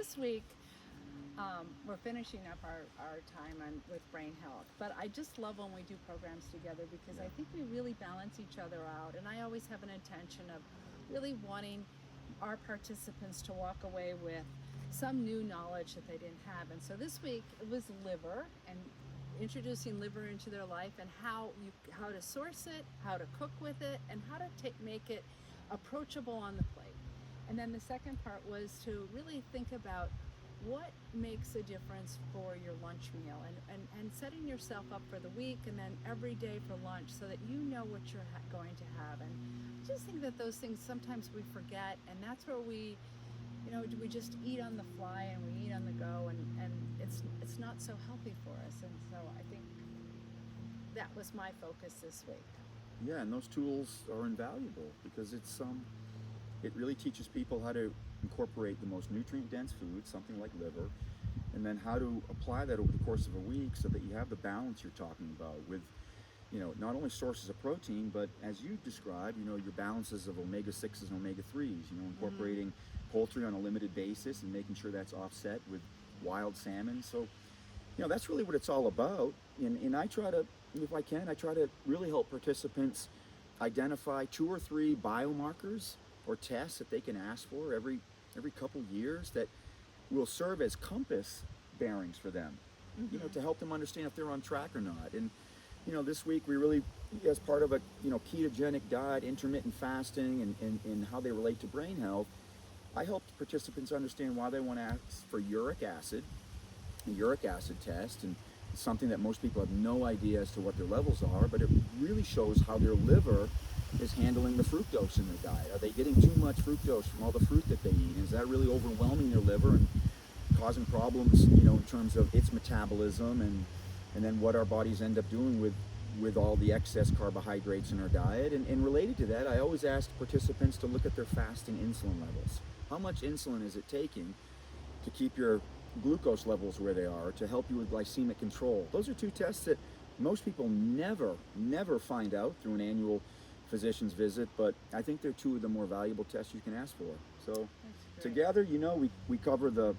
this week, we're finishing up our time with brain health, but I just love when we do programs together because I think we really balance each other out, and I always have an intention of really wanting our participants to walk away with some new knowledge that they didn't have. And so this week it was liver, and introducing liver into their life, and how to source it, how to cook with it, and how to make it approachable on the plate. And then the second part was to really think about what makes a difference for your lunch meal, and setting yourself up for the week and then every day for lunch so that you know what you're going to have. And I just think that those things sometimes we forget, and that's where we just eat on the fly and we eat on the go, and it's not so healthy for us. And so I think that was my focus this week. Yeah, and those tools are invaluable because it really teaches people how to incorporate the most nutrient-dense foods, something like liver, and then how to apply that over the course of a week so that you have the balance you're talking about with, not only sources of protein, but as you described, your balances of omega-6s and omega-3s, incorporating poultry on a limited basis and making sure that's offset with wild salmon. So, that's really what it's all about. And I try to, if I can, really help participants identify 2 or 3 biomarkers or tests that they can ask for every couple years that will serve as compass bearings for them, to help them understand if they're on track or not. And this week we really, as part of a ketogenic diet, intermittent fasting, and how they relate to brain health, I helped participants understand why they want to ask for uric acid, a uric acid test, and it's something that most people have no idea as to what their levels are, but it really shows how their liver is handling the fructose in their diet. Are they getting too much fructose from all the fruit that they eat? Is that really overwhelming their liver and causing problems, in terms of its metabolism, and then what our bodies end up doing with all the excess carbohydrates in our diet? And related to that, I always ask participants to look at their fasting insulin levels. How much insulin is it taking to keep your glucose levels where they are, to help you with glycemic control? Those are 2 tests that most people never find out through an annual physician's visit, but I think they're 2 of the more valuable tests you can ask for. So together, we cover the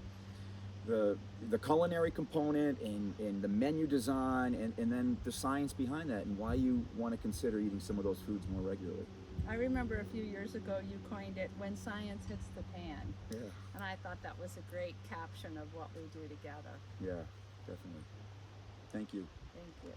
culinary component and the menu design, and then the science behind that and why you want to consider eating some of those foods more regularly. I remember a few years ago you coined it "when science hits the pan." Yeah. And I thought that was a great caption of what we do together. Yeah, definitely. Thank you. Thank you.